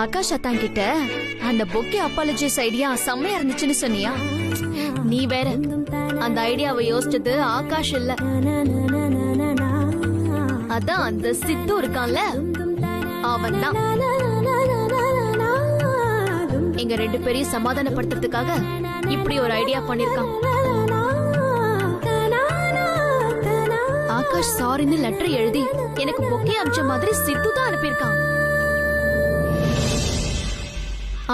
ஆகாஷ் அத்தான் கிட்ட அந்த பொக்கே அப்பாலஜிஸ் ஐடியா செம்மையா இருந்துச்சுன்னு சொன்னியா? நீ வேற அந்த ஐடியாவை யோசிச்சது ஆகாஷ் இல்ல, அதான் அந்த சித்து இருக்கான்ல அவன் தான். எங்க 2 பேரையும் சமாதானப்படுத்துறதுக்காக இப்படி ஒரு ஐடியா பண்ணிருக்கான். ஆகாஷ் சாரின்னு லெட்டர் எழுதி எனக்கு பொக்கே அனுப்பிச்ச மாதிரி சித்து தான் அனுப்பியிருக்கான்.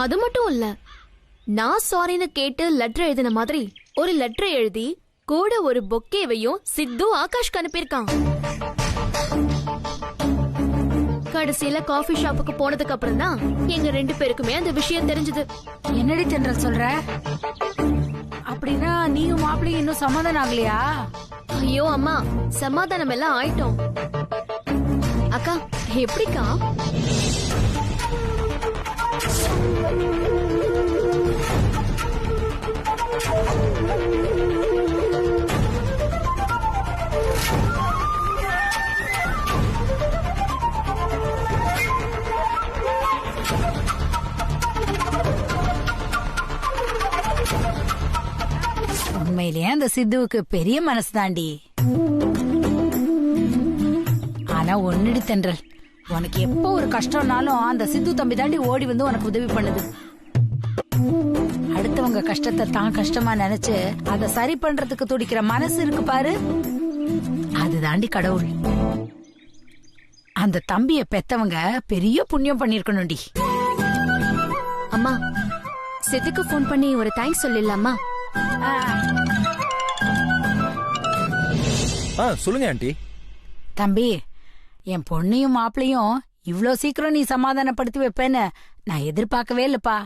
அது மட்டும் இல்ல, நான் சாரின்னு கேட்டு லெட்டர் எழுதின மாதிரி ஒரு லெட்டர் எழுதி கூட ஒரு பொக்கேவையும் சித்து ஆகாஷ்க்கு அனுப்பியிருக்கான். கடைசியில காஃபி ஷாப்புக்கு போனதுக்கு அப்புறம் தான் எங்க 2 பேருக்குமே அந்த விஷயம் தெரிஞ்சது. என்னடி தென்றல் சொல்ற? அப்படின்னா நீயும் மாப்பிள்ளையும் இன்னும் சமாதானம் ஆகலையா? ஐயோ அம்மா, சமாதானம் எல்லாம் ஆயிட்டோம். அக்கா எப்படிக்கா? உண்மையிலேயே அந்த சித்துவுக்கு பெரிய மனசு தாண்டி. ஆனா ஒன்னுடி தென்றல், உனக்கு எப்போ ஒரு கஷ்டம்னாலும் அந்த சித்து தம்பி தாண்டி ஓடி வந்து உனக்கு உதவி பண்ணுது. அடுத்தவங்க கஷ்டத்தை தான் கஷ்டமா நினைச்சு அதை சரி பண்றதுக்கு துடிக்கிற மனசு இருக்கு பாரு, அது தாண்டி கடவுள். அந்த தம்பிய பெத்தவங்க பெரிய புண்ணியம் பண்ணிருக்கணும்டி. அம்மா, சித்துக்கு போன் பண்ணி ஒரு தேங்க்ஸ் சொல்லிடலாமா? சொல்லுங்க ஆண்டி. தம்பி, என் பொண்ணையும் மாப்பிளையும் இவ்ளோ சீக்கிரம் நீ சமாதானப்படுத்தி வைப்பேன்னு நான் எதிர்பார்க்கவே இல்லப்பா.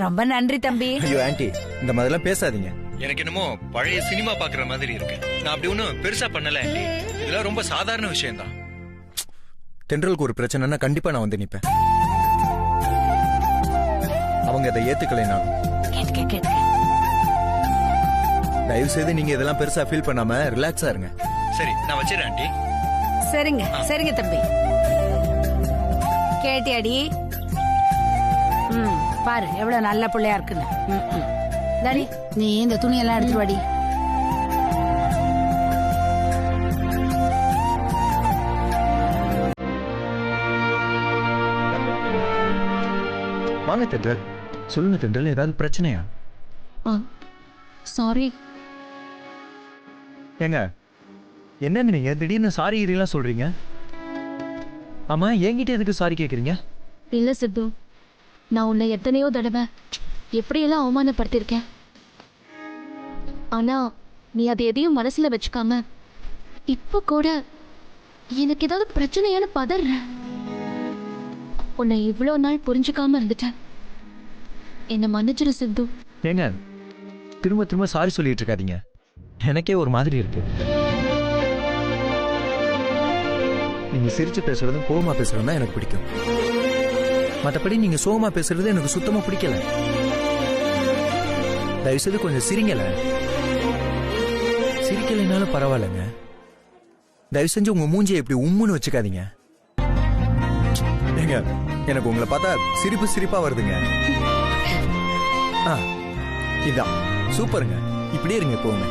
ரொம்ப நன்றி தம்பி. ஐயோ ஆண்டி, இந்த மாதிரிலாம் பேசாதீங்க. எனக்கு என்னமோ பழைய சினிமா பாக்குற மாதிரி இருக்கு. நான் அப்படி ஒன்னும் பெருசா பண்ணல ஆண்டி, இதெல்லாம் ரொம்ப சாதாரண விஷயம் தான். தென்றலுக்கு ஒரு பிரச்சனைனா கண்டிப்பா நான் வந்து நிப்பேன். அவங்க அதை ஏத்துக்கலைனாலும் தயவு செய்து நீங்க இதெல்லாம் பெருசா ஃபீல் பண்ணாம ரிலாக்ஸா இருங்க. சரி, நான் வச்சிரேன் ஆண்டி. சரிங்க சரிங்க தம்பி. கேட்டியாடி? பாரு எவ்வளவு நல்ல பிள்ளையா இருக்குன்னு. தாடி, நீ இந்த துணியெல்லாம் எடுத்து வாடி. வாங்க தென்றல், சொல்லுங்க தென்றல், ஏதாவது பிரச்சனையா? சாரி. ஏங்க என்னன்னு நீங்க திடீர்னு சாரி எல்லாம் சொல்றீங்க? ஆமா, என்கிட்ட எதுக்கு சாரி கேக்குறீங்க? இல்ல சித்து, நான் உன்னை எத்தனையோ தடவை எப்படியெல்லாம் அவமானப்படுத்திருக்கேன். ஆனா நீ அதை எதையும் மனசுல வச்சுக்காம இப்ப கூட எனக்கு ஏதாவது பிரச்சனையான பதற. உன்னை இவ்வளவு நாள் புரிஞ்சுக்காம இருந்துட்டேன். என்ன மன்னிச்சிரு சித்து. ஏங்க திரும்ப திரும்ப சாரி சொல்லிட்டு இருக்காதீங்க, எனக்கே ஒரு மாதிரி இருக்கு. நீங்க சிரிச்சு பேசுறதும் கோவமா பேசுறதும் தான் எனக்கு பிடிக்கும். மற்றபடி நீங்க சோகமா பேசுறது எனக்கு சுத்தமா பிடிக்கல. தயவுசெய்து கொஞ்சம் சிரிங்கல. சிரிக்கலைனாலும் பரவாயில்லைங்க, தயவு செஞ்சு உங்க மூஞ்சியை இப்படி உம்முன்னு வச்சுக்காதீங்க. ஏங்க எனக்கு உங்களை பார்த்தா சிரிப்பு சிரிப்பா வருதுங்க. இதான் சூப்பருங்க, இப்படியே இருங்க எப்பவுமே.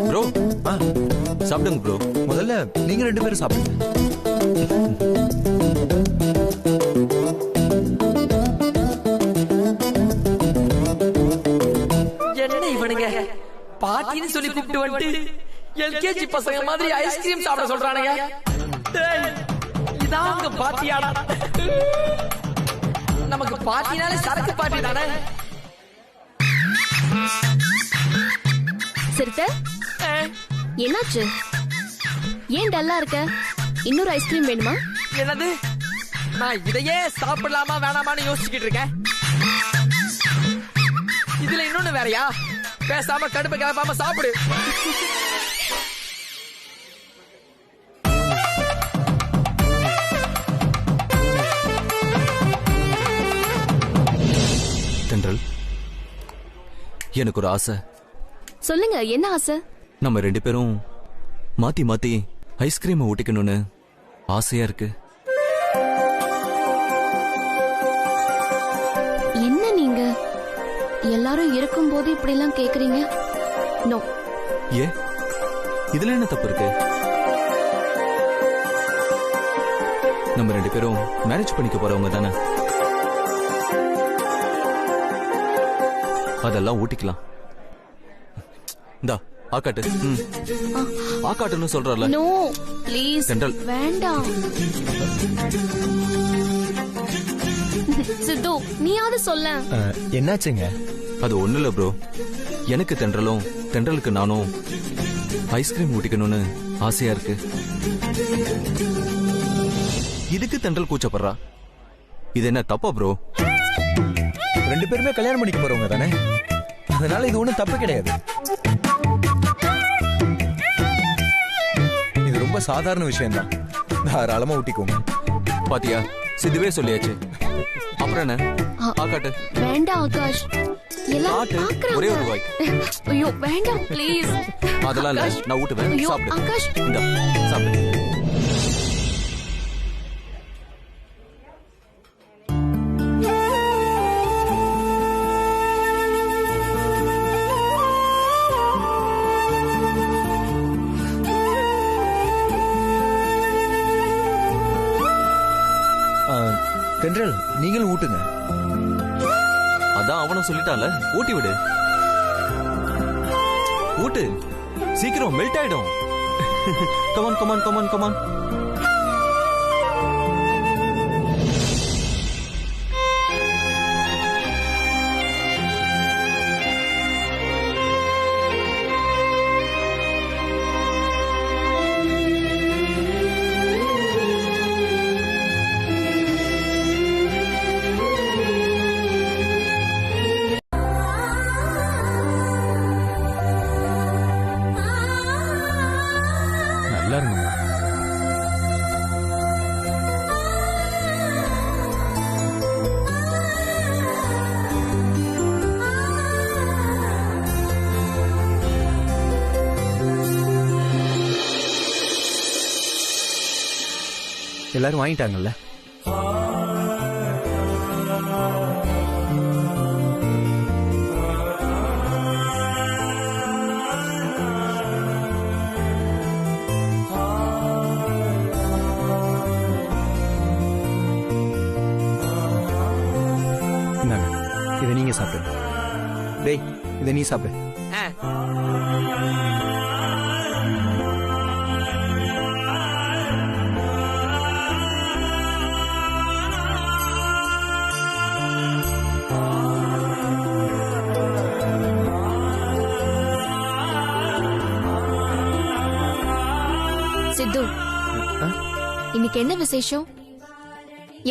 ப்ரோ சாப்பிடுங்க ப்ரோ. முதல்ல நீங்க 2 பேரும் சாப்பிடுங்க. என்ன இவனுங்க பாட்டின்னு சொல்லி கூப்பிட்டு வந்துட்டு எல்கேஜி பசங்க மாதிரி ஐஸ்கிரீம் சாப்பிட சொல்றானுங்க. இதான் உங்க பாட்டியாடா? நமக்கு பாட்டினாலே சரக்கு பாட்டி தானே. சிறுத்தை, என்னாச்சு? ஏன் டல்லா இருக்க? இன்னொரு ஐஸ்கிரீம் வேணுமா? என்னது? நான் இதையே சாப்பிடலாமா வேணாமான்னு யோசிச்சுக்கிட்டு இருக்கேன். இதுல இன்னொன்னு வேறையா? பேசாம கடுப்பு கிளப்பாம சாப்பிடு. எனக்கு ஒரு ஆசை. சொல்லுங்க, என்ன ஆசை? நம்ம 2 பேரும் மாத்தி மாத்தி ஐஸ்கிரீமை ஊட்டிக்கணும்னு ஆசையா இருக்கு. என்ன நீங்க எல்லாரும் இருக்கும் போது இப்படி எல்லாம் கேக்குறீங்க? நோ. ஏ, இதுல என்ன தப்பு இருக்கு? நம்ம 2 பேரும் மேரேஜ் பண்ணிக்க போறவங்க தானே, அதெல்லாம் ஊட்டிக்கலாம். இந்தா ஆக்காட்டு. ஆக்காட்டுன்னு சொல்றல. நோ ப்ளீஸ், தென்றல். வேண்டாம். சித்து, நீயாவது சொல்ல. என்னாச்சுங்க? அது ஒண்ணு இல்ல ப்ரோ, எனக்கு தென்றலும் தென்றலுக்கு நானும் ஐஸ்கிரீம் ஊட்டிக்கணும்னு ஆசையா இருக்கு. இதுக்கு தென்றல் கூச்சப்படுறா. இது என்ன தப்பா ப்ரோ? 2 பேருமே கல்யாணம் பண்ணிக்க போறவங்க தானே, அதனால இது ஒண்ணும் தப்பு கிடையாது. இது ரொம்ப சாதாரண விஷயம் தான், தாராளமா ஊட்டிக்கோங்க. பாத்தியா, சிதுவே சொல்லியாச்சு. அப்புறம் என்ன? ஆக்காட்டு. வேண்டாம் ஆகாஷ், எல்லாம் ஆட்டு, பாக்குறாங்க. ஒரே ஒரு வாய். ஐயோ வேண்டாம் ப்ளீஸ். அதெல்லாம் இல்ல, நான் ஊட்டுவேன். ஐயோ சாப்பிடு. ஆகாஷ். இந்தா சாப்பிடு. தென்றல், நீங்களும் ஊட்டுங்க. அதான் அவனும் சொல்லிட்டான்ல, ஊட்டி விடு. ஊட்டு, சீக்கிரம் மெல்ட் ஆயிடும். Come on come on come on come on. நல்லா இருங்கம்மா. எல்லாரும் வாங்கிட்டாங்கல்ல? இந்தாங்க, இதை நீங்க சாப்பிடுங்க. டேய், இதை நீ சாப்பிடு. சித்து, இன்னைக்கு என்ன விசேஷம்?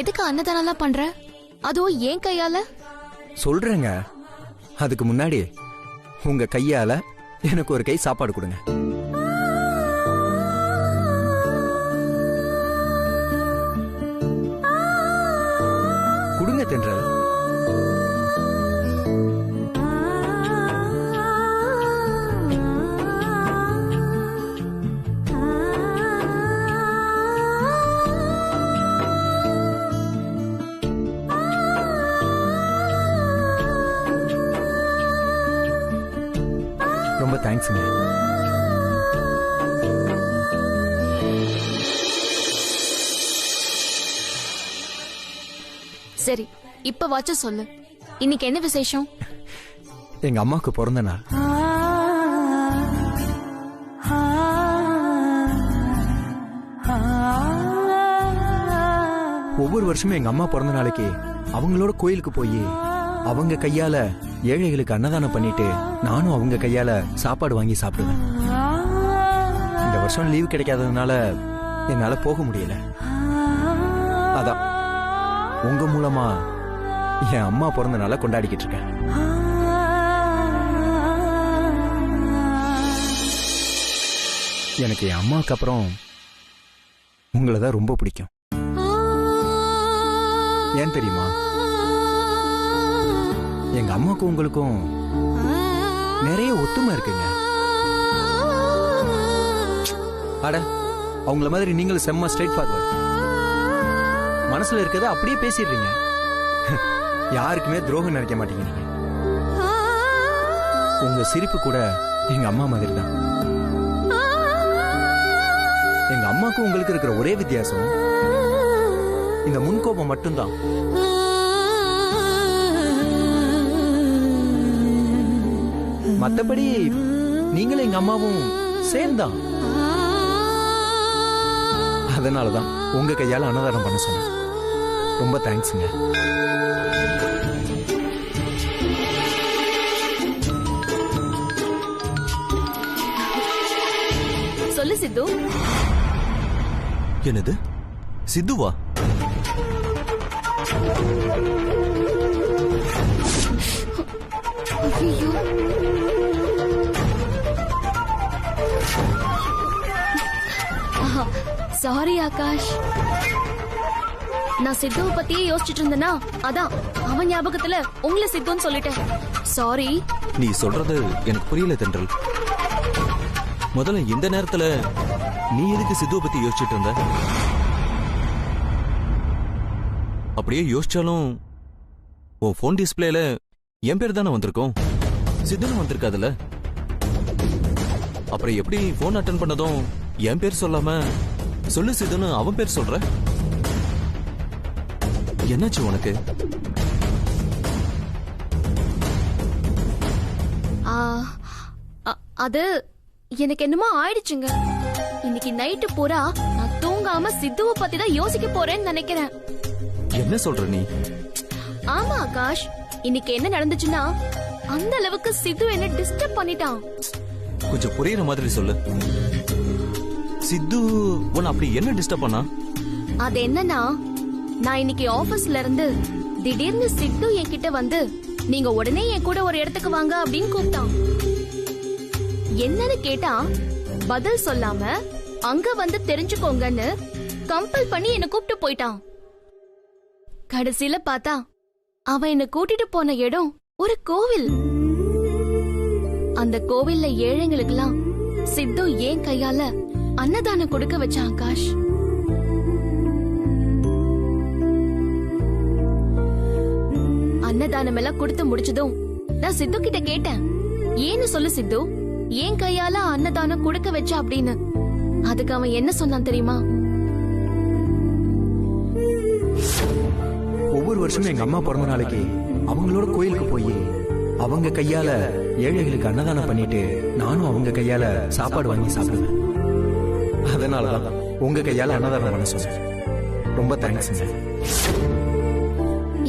எதுக்கு அன்னதானம் பண்ற? அதுவும் ஏன் கையால? சொல்றேங்க, அதுக்கு முன்னாடி உங்க கையால எனக்கு ஒரு கை சாப்பாடு கொடுங்க. கொடுங்க தென்றல். ரொம்ப தேங்க்ஸுங்க. சரி, இப்ப வாச்சு சொல்லு, இன்னைக்கு என்ன விசேஷம்? எங்க அம்மாவுக்கு பிறந்த நாள். ஒவ்வொரு வருஷமும் எங்க அம்மா பிறந்த நாளைக்கு அவங்களோட கோயிலுக்கு போய் அவங்க கையால ஏழைகளுக்கு அன்னதானம் பண்ணிட்டு நானும் அவங்க கையால சாப்பாடு வாங்கி சாப்பிடுவேன். இந்த வருஷம் லீவ் கிடைக்காததுனால என்னால போக முடியல. அதான் உங்க மூலமா என் அம்மா பிறந்த நாளை கொண்டாடிக்கிட்டு இருக்கேன். எனக்கு என் அம்மாவுக்கு அப்புறம் உங்களை தான் ரொம்ப பிடிக்கும். ஏன் தெரியுமா? எங்க அம்மாக்கும் உங்களுக்கும் நிறைய ஒத்துமை இருக்குங்க. அட, அவங்கள மாதிரி நீங்களும் செம்ம ஸ்ட்ரைட் ஃபார்வர்ட். மனசுல இருக்கதை அப்படியே பேசிடுறீங்க. யாருக்குமே துரோகம் நினைக்க மாட்டீங்க நீங்க. உங்க சிரிப்பு கூட எங்க அம்மா மாதிரி தான். எங்க அம்மாக்கும் உங்களுக்கு இருக்கிற ஒரே வித்தியாசம் இந்த முன்கோபம் மட்டும்தான். மத்தபடி நீங்களும் எங்க அம்மாவும் சேம் தான். அதனாலதான் உங்க கையால அன்னதானம் பண்ண சொன்னேன். ரொம்ப தேங்க்ஸ்ங்க. சொல்லு சித்து. என்னது சித்துவா? ஐயோ, சாரி ஆகாஷ். நான் சித்துவை பத்தியே யோசிச்சுட்டு இருந்தேனா, அதான் அவன் ஞாபகத்துல உங்களை சித்துன்னு சொல்லிட்டேன். சாரி. நீ சொல்றது எனக்கு புரியல தென்றல். முதல்ல இந்த நேரத்துல நீ எதுக்கு சித்துவை பத்தி யோசிச்சுட்டு இருந்த? அப்படியே யோசிச்சாலும் உன் போன் டிஸ்பிளேல என் பேர் தானே வந்திருக்கும், சித்துன்னு வந்திருக்காதுல்ல. அப்புறம் எப்படி போன் அட்டன் பண்ணதும் என் பேர் சொல்லாம சொல்லு சித்துன்னு அவன் பேர் சொல்ற? என்னாச்சு உனக்கு? அது எனக்கு என்னமோ ஆயிடுச்சுங்க. இன்னைக்கு நைட்டு பூரா நான் தூங்காம சித்துவை பத்தி தான் யோசிக்க போறேன்னு நினைக்கிறேன். என்ன சொல்ற நீ? ஆமா ஆகாஷ், இன்னைக்கு என்ன நடந்துச்சுன்னா அந்த அளவுக்கு சித்து என்ன டிஸ்டர்ப் பண்ணிட்டான். கொஞ்சம் புரியுற மாதிரி சொல்லு. சித்து உன்னை அப்படி என்ன டிஸ்டர்ப் பண்ணா? அது என்னன்னா, நான் இன்னைக்கு ஆபீஸ்ல இருந்து திடீர்னு சித்து என்கிட்ட வந்து நீங்க உடனே என் கூட ஒரு இடத்துக்கு வாங்க அப்படின்னு கூப்பிட்டான். என்னன்னு கேட்டா பதில் சொல்லாம அங்க வந்து தெரிஞ்சுக்கோங்கன்னு கம்பல் பண்ணி என்ன கூப்பிட்டு போயிட்டான். கடைசியில பார்த்தா அவன் என்ன கூட்டிட்டு போன இடம் ஒரு கோவில். அந்த கோவில்ல ஏழைங்களுக்கெல்லாம் சித்து ஏன் கையால அன்னதானம் கொடுக்க வச்சான் ஆகாஷ். அன்னதானம் எல்லாம் கொடுத்து முடிச்சதும் நான் சித்து கிட்ட கேட்டேன், ஏன்னு சொல்லு சித்து, ஏன் கையால அன்னதானம் கொடுக்க வச்ச அப்படின்னு. அதுக்கு அவன் என்ன சொன்னான் தெரியுமா? ஒவ்வொரு வருஷமும் எங்க அம்மா பிறந்த நாளைக்கு அவங்களோட கோயிலுக்கு போய் அவங்க கையால ஏழைகளுக்கு அன்னதானம் பண்ணிட்டு நானும் அவங்க கையால சாப்பாடு வாங்கி சாப்பிடுவேன். அதனாலதான் உங்க கையால அன்னதானம் பண்ண சொன்னேன். ரொம்ப தேங்க்ஸ்.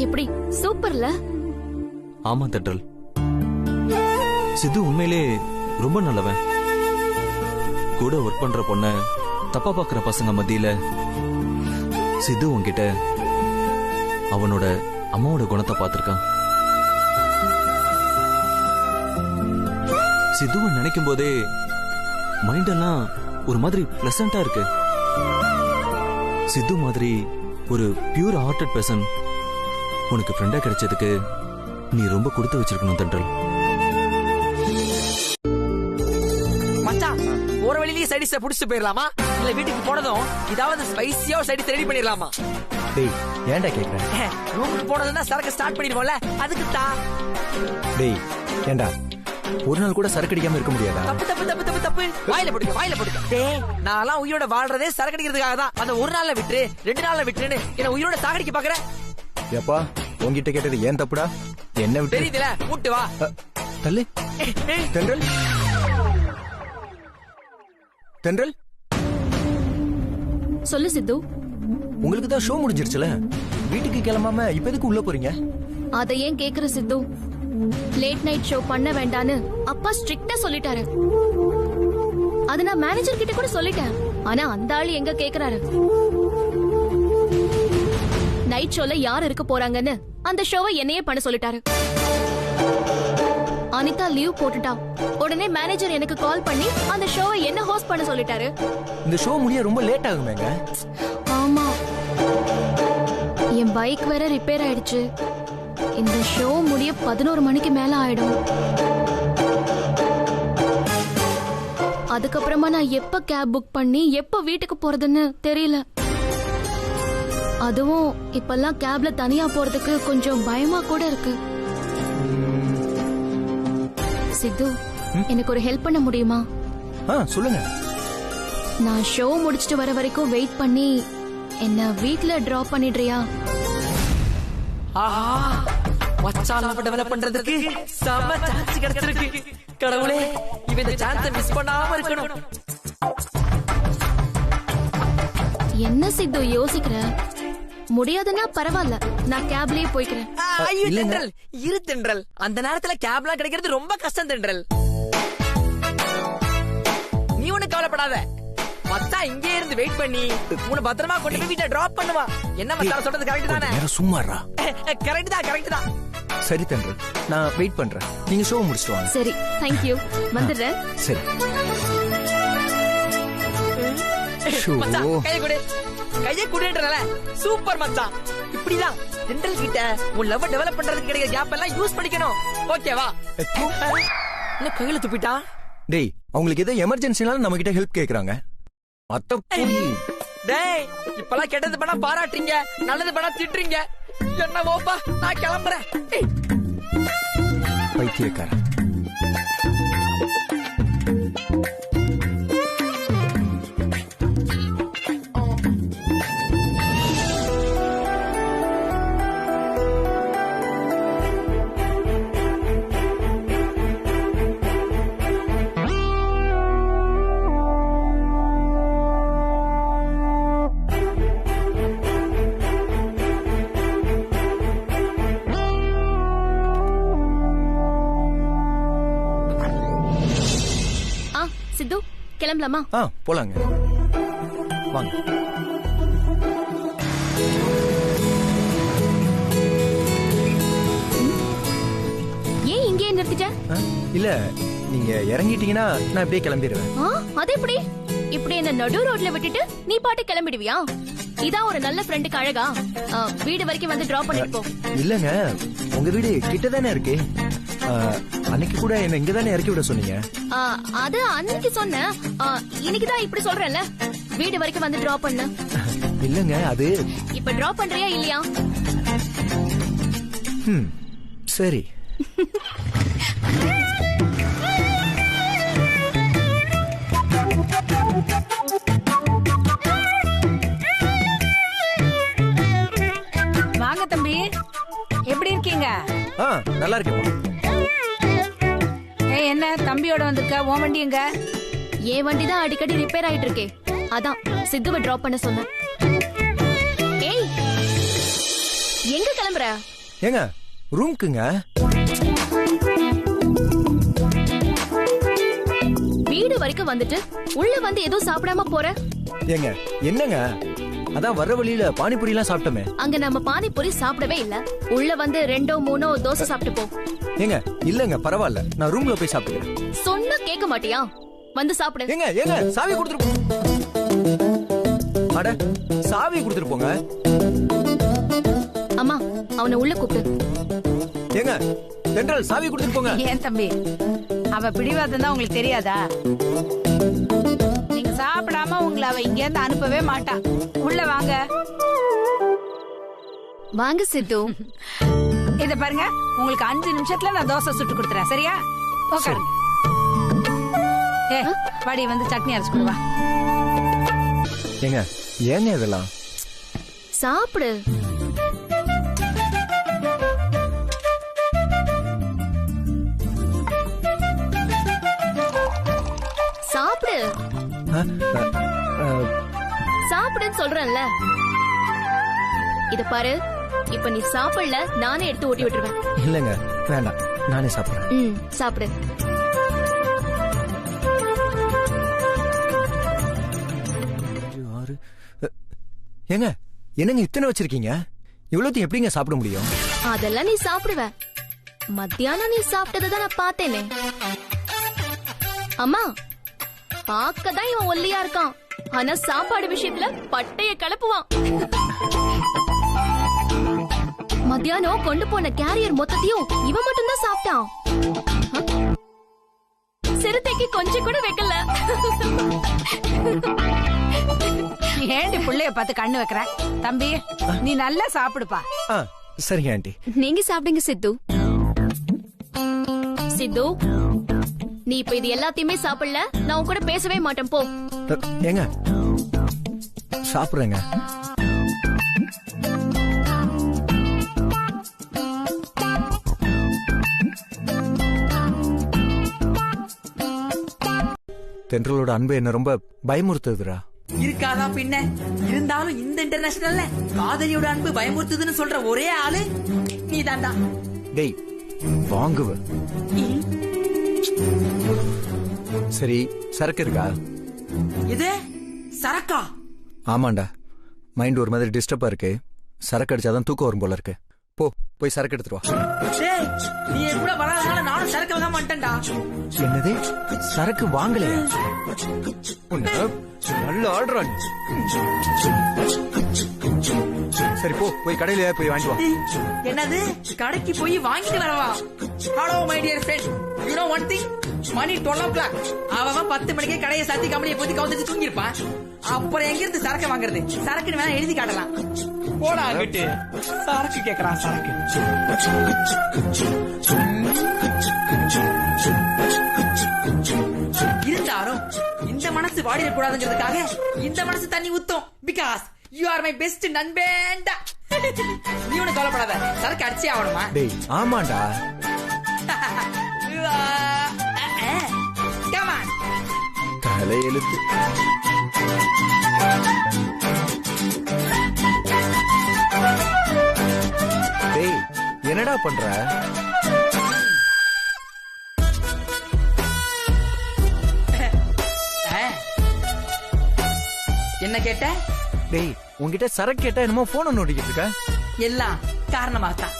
எப்படி சூப்பர்ல? ஆமா தென்றல், சித்து உண்மையிலே ரொம்ப நல்லவன். கூட ஒர்க் பண்ற பொண்ண தப்பா பாக்குற பசங்க மத்தியில சித்து உன்கிட்ட அவனோட அம்மாவோட குணத்தை பார்த்திருக்கான். சித்துவை நினைக்கும் போதே மைண்டெல்லாம் ஒரு மாதிரி பிளசண்டா இருக்கு. சித்து மாதிரி ஒரு பியூர் ஹார்ட்டட் பர்சன் உனக்கு ஃப்ரெண்டா கிடைச்சதுக்கு நீ ரொம்ப கொடுத்து வச்சிருக்கணும் தென்றல். மச்சான், ஒரு வழியிலேயே சைடிஸ புடிச்சிட்டு போயிடலாமா? இல்ல வீட்டுக்கு போனதும் இதாவது ஸ்பைசியா சைடிஸ் ரெடி பண்ணிடலாமா? டேய், ஏன்டா கேக்குறேன்? ரூமுக்கு போனதுன்னா சரக்கு ஸ்டார்ட் பண்ணிடுவோம்ல, அதுக்கு தான். டேய், ஏன்டா ஒரு நாள் கூட சரக்கு அடிக்காம இருக்க முடியாதா? தப்பு தப்பு தப்பு தப்பு தப்பு. வாயில போடுங்க, வாயில போடுங்க. டேய், நான்லாம் உயிரோட வாழ்றதே சரக்கு அடிக்கிறதுக்காக தான். அந்த ஒரு நாள்ல விட்டுரு, 2 நாள்ல விட்டுருன்னு என்ன உயிரோட சாகடிக்க பாக்குற? ஏப்பா, உன்கிட்ட கேட்டது ஏன் தப்புடா? என்ன விட்டு தெரியுதுல, கூட்டு வா. தள்ளு. தென்றல், தென்றல், சொல்லு சித்து. உங்களுக்கு தான் ஷோ முடிஞ்சிருச்சுல, வீட்டுக்கு கிளம்பாம இப்ப எதுக்கு உள்ள போறீங்க? அதை ஏன் கேக்குற சித்து? லேட் நைட் ஷோ பண்ண வேண்டான்னு அப்பா ஸ்ட்ரிக்ட்டா சொல்லிட்டாரு. அது நான் மேனேஜர் கிட்ட கூட சொல்லிட்டேன். ஆனா அந்த ஆளு எங்க கேக்குறாரு? நைட் ஷோல யார் இருக்க போறாங்கன்னு அந்த ஷோவை என்னையே பண்ண சொல்லிட்டாரு. அனிதா லீவ் போட்டுட்டா. உடனே மேனேஜர் எனக்கு கால் பண்ணி அந்த ஷோவை என்ன ஹோஸ்ட் பண்ண சொல்லிட்டாரு. இந்த ஷோ முடிய ரொம்ப லேட் ஆகுமேங்க. ஆமா, என் பைக் வேற ரிப்பேர் ஆயிடுச்சு. இந்த ஷோ முடிய 11 மணிக்கு மேல ஆயிடும். அதுக்கப்புறமா நான் எப்ப கேப் புக் பண்ணி எப்ப வீட்டுக்கு போறதுன்னு தெரியல. அதுவும் இப்பெல்லாம் கேப்ல தனியா போறதுக்கு கொஞ்சம் பயமா கூட இருக்கு. சித்து, எனக்கு ஒரு ஹெல்ப் பண்ண முடியுமா? சொல்லுங்க. நான் ஷோ முடிச்சிட்டு வர வரைக்கும் வெயிட் பண்ணி என்ன வீட்ல டிராப் பண்ணிடுறியா? ஆஹா, மச்சான் நம்ம டெவலப் பண்றதுக்கு செம சான்ஸ் கிடைச்சிருக்கு. கடவுளே, இவன் இந்த சான்ஸை மிஸ் பண்ணாம இருக்கணும். என்ன சித்து யோசிக்கிற? முடியாதுன்னா பரவாயில்ல, நான் கேப்லயே போய்க்கிறேன். ஐயோ தென்றல், இரு தென்றல். அந்த நேரத்துல கேப்லாம் கிடைக்கிறது ரொம்ப கஷ்டம் தென்றல். நீ ஒண்ணு கவலைப்படாத, மச்சான் இங்கே இருந்து வெயிட் பண்ணி உன்னை பத்திரமா கொண்டு போய் வீட்டை டிராப் பண்ணுவா. என்ன மச்சான் சொல்றது கரெக்ட் தானே? சும்மாறா. கரெக்ட் தான், கரெக்ட் தான். சரி தென்றல், நான் வெயிட் பண்றேன். நீங்க ஷோ முடிச்சிட்டு வாங்க. சரி, தேங்க் யூ. வந்துடுறேன். சரி. மச்சான் கையை கொடு, கையை கொடுன்றல. சூப்பர் மச்சான். இப்படிதான் தென்றல் கிட்ட உன் லவ் டெவலப் பண்றதுக்கு கிடைக்கிற கேப் எல்லாம் யூஸ் பண்ணிக்கணும். ஓகேவா? என்ன கையில துப்பிட்டா? டேய், அவங்களுக்கு ஏதோ எமர்ஜென்சினால நம்ம கிட்ட ஹெல்ப் கேக்குறாங்க. டேய், இப்பெல்லாம் கெட்டது பண்ணா பாராட்டுறீங்க, நல்லது பண்ணா திட்டுறீங்க. என்ன ஓப்பா, நான் கிளம்புறேன். பைத்தியக்கார. சித்து, கிளம்பலாமா? போலாங்க, வாங்க. ஏன் இங்கே நிறுத்திட்ட? இல்ல, நீங்க இறங்கிட்டீங்கன்னா நான் இப்படியே கிளம்பிடுவேன். அது எப்படி? இப்படி என்ன நடு ரோட்ல விட்டுட்டு நீ பாட்டு கிளம்பிடுவியா? இதான் ஒரு நல்ல ஃப்ரெண்டுக்கு அழகா? வீடு வரைக்கும் வந்து டிராப் பண்ணிட்டு போ. இல்லங்க, உங்க வீடு கிட்டதானே இருக்கு. அன்னைக்கு கூட என்ன இங்க தானே இறக்கி விட சொன்னீங்க. அது அன்னைக்கு சொன்னேன். இன்னைக்குதான் இப்படி சொல்றேன்ல, வீடு வரைக்கும் வந்து டிராப் பண்ணு. இல்லங்க, அது இப்ப டிராப் பண்றியா இல்லையா? சரி. வாங்க தம்பி, எப்படி இருக்கீங்க? நல்லா இருக்கேன். என்ன தம்பியோட வந்திருக்க? உன் வண்டி எங்க? என் வண்டி தான் அடிக்கடி ரிப்பேர் ஆயிட்டு இருக்கே, அதான் சித்துவை டிராப் பண்ண சொன்னேன். ஏய், எங்க கிளம்புற? ஏங்க, ரூம்க்குங்க. வீடு வரைக்கும் வந்துட்டு உள்ள வந்து ஏதோ சாப்பிடாம போற. ஏங்க, என்னங்க, அதான் வர்ற வழியில பானிபூரி எல்லாம் சாப்பிட்டோமே. அங்க நம்ம பானிபூரி சாப்பிடவே இல்ல. உள்ள வந்து 2-3 தோசை சாப்பிட்டு போ. ஏங்க, இல்லங்க, பரவாயில்ல, நான் ரூம்ல போய் சாப்பிட்டுக்கிறேன். சொன்னா கேட்க மாட்டியா? வந்து சாப்பிடு. ஏங்க, சாவி கொடுத்துட்டு. அட, சாவி கொடுத்துட்டு போங்க. அம்மா, அவனை உள்ள கூப்பிடு. ஏங்க, தென்றல், சாவி கொடுத்துட்டு போங்க. ஏன் தம்பி, அவ பிடிவாதம் தான் உங்களுக்கு தெரியாதா? நீங்க சாப்பிடாம உங்களை அவ இங்க இருந்து அனுப்பவே மாட்டா. உள்ள வாங்க. வாங்க சித்து. இத பாருங்க, உங்களுக்கு 5 நிமிஷத்துல நான் தோசை சுட்டு கொடுத்துறேன். சரியா? உட்காருங்க. வாடி, வந்து சட்னி அரைச்சு கொடுவா. ஏங்க, ஏங்க இதெல்லாம்? சாப்பிடு. சாப்பிடு. சாப்பிடுன்னு சொல்றேன்ல. இத பாரு, இப்ப நீ சாப்பிடல, நானே எடுத்து ஊட்டி விட்டுருவேன். இல்லங்க, வேண்டாம், நானே சாப்பிடுறேன். சாப்பிடு. ஏங்க, என்னங்க இத்தனை வச்சிருக்கீங்க? இவ்வளவு எப்படிங்க சாப்பிட முடியும்? அதெல்லாம் நீ சாப்பிடுவ. மத்தியானம் நீ சாப்பிட்டதான் நான் பார்த்தேனே. அம்மா, பார்க்கதான் இவன் ஒல்லியா இருக்கான், ஆனா சாப்பாடு விஷயத்துல பட்டைய கிளப்புவான். மத்தியானம் கொண்டு போன கேரியர் மொத்தத்தையும் இவன் மட்டும் தான் சாப்பிட்டான். சிறுத்தைக்கு கொஞ்சம் கூட வைக்கல. ஏண்டி புள்ளைய பார்த்து கண்ணு வைக்கிற? தம்பி நீ நல்லா சாப்பிடுப்பா. சரிங்க ஆண்டி. நீங்க சாப்பிடுங்க சித்து. சித்து, நீ இப்ப இது எல்லாத்தையுமே சாப்பிடல, நான் உன் கூட பேசவே மாட்டேன் போ. ஏங்க சாப்பிடுறேங்க. தென்றலோட அன்பு என்ன ரொம்ப பயமுறுத்துதுடா. இருக்காதா பின்ன? இருந்தாலும் இந்த இன்டர்நேஷனல்ல காதலியோட அன்பு பயமுறுத்துதுன்னு சொல்ற ஒரே ஆளு நீ தாண்டா. டேய் வாங்குவ. சரி சரக்கு இருக்கா? இது சரக்கா? ஆமாண்டா, மைண்ட் ஒரு மாதிரி டிஸ்டர்பா இருக்கு. சரக்கு அடிச்சாதான் தூக்கம் வரும் போல இருக்கு. போ போய் சரக்கு எடுத்துட்டு வா. டேய், நீ என் கூட வராதனால நானும் சரக்கு வாங்க மாட்டேன்டா. என்னது சரக்கு வாங்கலையா? நல்ல ஆர்டரா. சரி போ போய் கடையில போய் வாங்கிட்டு வா. என்னது கடைக்கு போய் வாங்கிட்டு வரவா? Hello my dear friend, you know one thing, மணி 12 o'clock. அவன் 10 மணிக்கே கடையை சாத்தி கம்பெனியை போத்தி கவுந்துட்டு தூங்கிருப்பான். அப்புறம் எங்க இருந்து சரக்கு வாங்குறது? சரக்குன்னு வேணா எழுதி காட்டலாம். போடா அங்கிட்டு. சரக்கு கேக்குறான் சரக்கு. இருந்தாலும் இந்த மனசு வாடிட கூடாதுங்கிறதுக்காக இந்த மனசு தண்ணி ஊத்தும். Because you are my best நண்பேண்டா. நீ ஒண்ணு கவலைப்படாத, சரக்கு அடிச்சே ஆகணுமா? டேய் ஆமாண்டா. Come on. தலை எழுத்து. டேய் என்னடா பண்ற? என்ன கேட்ட? டேய் உன்கிட்ட சரக்கு கேட்டா என்னமோ போன் நோட்டிக்கிட்டு இருக்க. எல்லாம் காரணமாத்தான்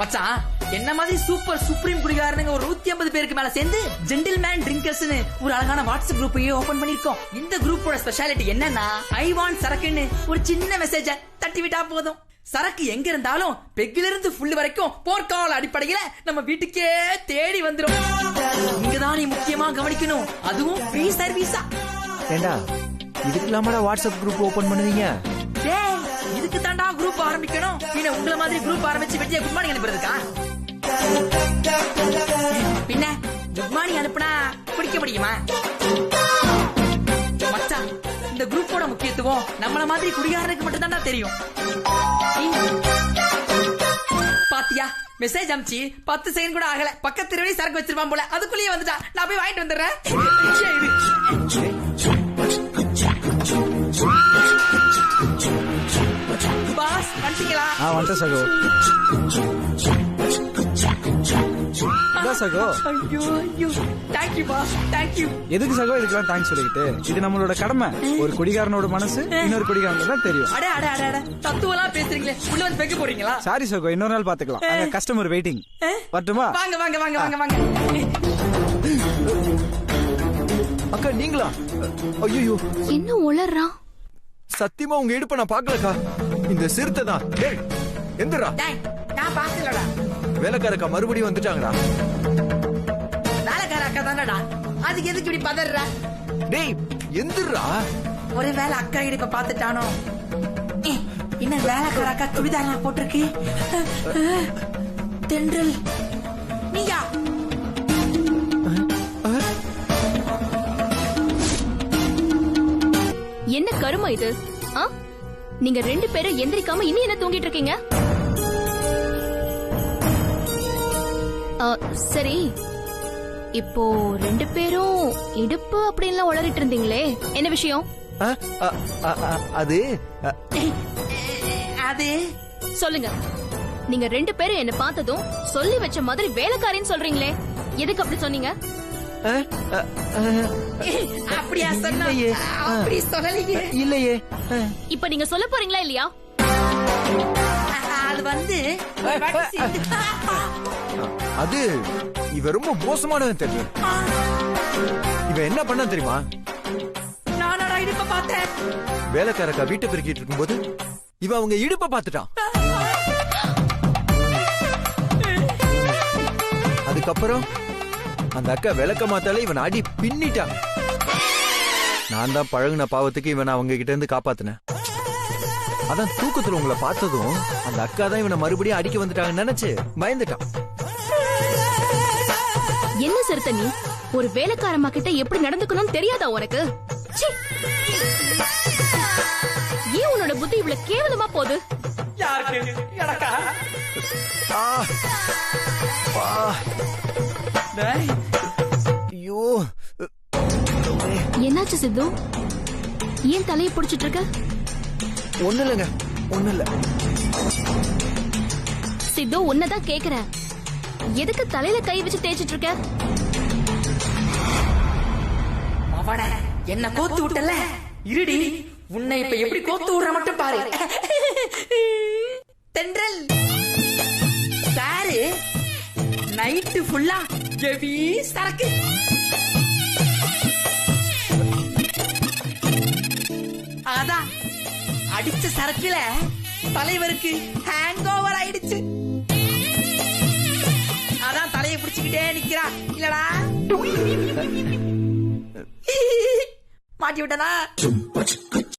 மச்சான். என்ன மாதிரி சூப்பர் சுப்ரீம் குடிகாரனுங்க ஒரு 150 பேருக்கு மேல சேர்ந்து ஜென்டில்மேன் ட்ரிங்கர்ஸ்னு ஒரு அழகான வாட்ஸ்அப் குரூப்பையே ஓபன் பண்ணிருக்கோம். இந்த குரூப்போட ஸ்பெஷாலிட்டி என்னன்னா, ஐ வாண்ட் சரக்குன்னு ஒரு சின்ன மெசேஜ தட்டி விட்டா போதும். சரக்கு எங்க இருந்தாலும் பெக்கில இருந்து ஃபுல் வரைக்கும் போர்க்கால அடிப்படையில நம்ம வீட்டுக்கே தேடி வந்துரும். இங்கதான் நீ முக்கியமா கவனிக்கணும், அதுவும் ஃப்ரீ சர்வீஸா. ஏண்டா இதுக்கு இல்லாமடா வாட்ஸ்அப் குரூப் ஓபன் பண்ணுவீங்க? இதுக்கு தாண்டா குரூப் ஆரம்பிக்கணும். பின்ன உங்களை மாதிரி குரூப் ஆரம்பிச்சு வெட்டியா குட் மார்னிங் அனுப்புறதுக்கா? பின்ன குட் மார்னிங் அனுப்புனா பிடிக்க முடியுமா மச்சான்? இந்த குரூப்போட முக்கியத்துவம் நம்மள மாதிரி குடிகாரனுக்கு மட்டும் தான்டா தெரியும். பாத்தியா, மெசேஜ் அனுப்பிச்சு 10 செகண்ட் கூட ஆகல, பக்கத்து தெருவிலே சரக்கு வச்சிருப்பான் போல, அதுக்குள்ளேயே வந்துட்டா. நான் போய் வாங்கிட்டு வந்துடுறேன். பாஸ் வந்துட்டீங்களா? வந்துட்ட சகோ. சகோ ஐயோ ஐயோ, தேங்க்யூ பாஸ், தேங்க்யூ. எதுக்கு சகோ இதுக்கெல்லாம் தேங்க்ஸ் சொல்லிக்கிட்டு? இது நம்மளோட கடமை. ஒரு குடிகாரனோட மனசு இன்னொரு குடிகாரனுக்கு தான் தெரியும். அட அட அட அட, தத்துவலாம் பேசுறீங்களே, உள்ள வந்து பெக்க போறீங்களா? சாரி சகோ, இன்னொரு நாள் பாத்துக்கலாம். அங்க கஸ்டமர் வெயிட்டிங். வரட்டுமா? வாங்க வாங்க வாங்க வாங்க வாங்க. அக்கா நீங்களா? ஐயோ என்ன உளறான்? சத்தியமா உங்க இடுப்ப நான் பாக்கலக்கா. இந்த சிறுத்தை தான். டேய் எந்திரா. டேய் நான் பாக்கலடா. வேலைக்காரக்கா மறுபடியும் வந்துட்டாங்கடா. வேலைக்கார அக்கா தானடா, அதுக்கு எதுக்கு இப்படி பதறற? டேய் எந்திரா. ஒருவேளை அக்கா இடுப்ப பாத்துட்டானோ? என்ன வேலைக்கார அக்கா சுடிதார் போட்டிருக்கு? தென்றல் நீயா? என்ன கருமா இது? நீங்க 2 பேரும் எந்திரிக்காம இன்னும் என்ன தூங்கிட்டு இருக்கீங்க? சரி, இப்போ 2 பேரும் இடுப்பு அப்படின்லாம் உளறிட்டு இருந்தீங்களே, என்ன விஷயம்? அது அது சொல்லுங்க. நீங்க 2 பேரும் என்ன பார்த்ததும் சொல்லி வச்ச மாதிரி வேலைக்காரின்னு சொல்றீங்களே, எதுக்கு அப்படி சொன்னீங்க? அப்படியா சொன்னா? அப்படி சொல்லலையே. இல்லையே. இப்ப நீங்க சொல்ல போறீங்களா இல்லையா? அது வந்து அது இவ ரொம்ப மோசமானவன் தெரியும். இவ என்ன பண்ண தெரியுமா? நானடா இடுப்ப பார்த்தேன். வேலைக்காரக்கா வீட்டை பெருக்கிட்டு இருக்கும்போது இவ அவங்க இடுப்ப பாத்துட்டான். அதுக்கப்புறம் அந்த அக்கா விளக்க மாத்தாலே இவன் அடி பின்னிட்டான். நான் தான் பழகுன பாவத்துக்கு இவனை அவங்க கிட்ட இருந்து காப்பாத்தினேன். அதான் தூக்கத்துல உங்களை பார்த்ததும் அந்த அக்கா தான் இவனை மறுபடியும் அடிக்க வந்துட்டாங்கன்னு நினைச்சு பயந்துட்டான். என்ன சிறுத்தை நீ ஒரு வேலைக்காரமா கிட்ட எப்படி நடந்துக்கணும்னு தெரியாதா உனக்கு? ச்சீ! ஏன் உன்னோட புத்தி இவ்வளவு கேவலமா போகுது? யாருக்கு? எனக்கா? ஆ! பா! டேய், ஐயோ! என்னாச்சு சித்து? ஏன் தலையை பிடிச்சிட்டு இருக்க? ஒண்ணு இல்லைங்க, ஒண்ணு இல்ல. சித்து உன்னதான் கேக்குறேன், எதுக்கு தலையில கை வச்சு தேய்ச்சிட்டு இருக்க? அவன என்ன கோத்து விட்டல, இருடி உன்னை இப்ப எப்படி கோத்து விடுற மட்டும் பாரு. தென்றல் சாரு நைட்டு ஃபுல்லா ஹெவி சரக்கு. அதான் அடிச்ச சரக்குல தலைவருக்கு ஹேங் ஓவர் ஆயிடுச்சு. அதான் தலையை பிடிச்சுக்கிட்டே நிக்கிறா. இல்லடா மாட்டி விட்டனா?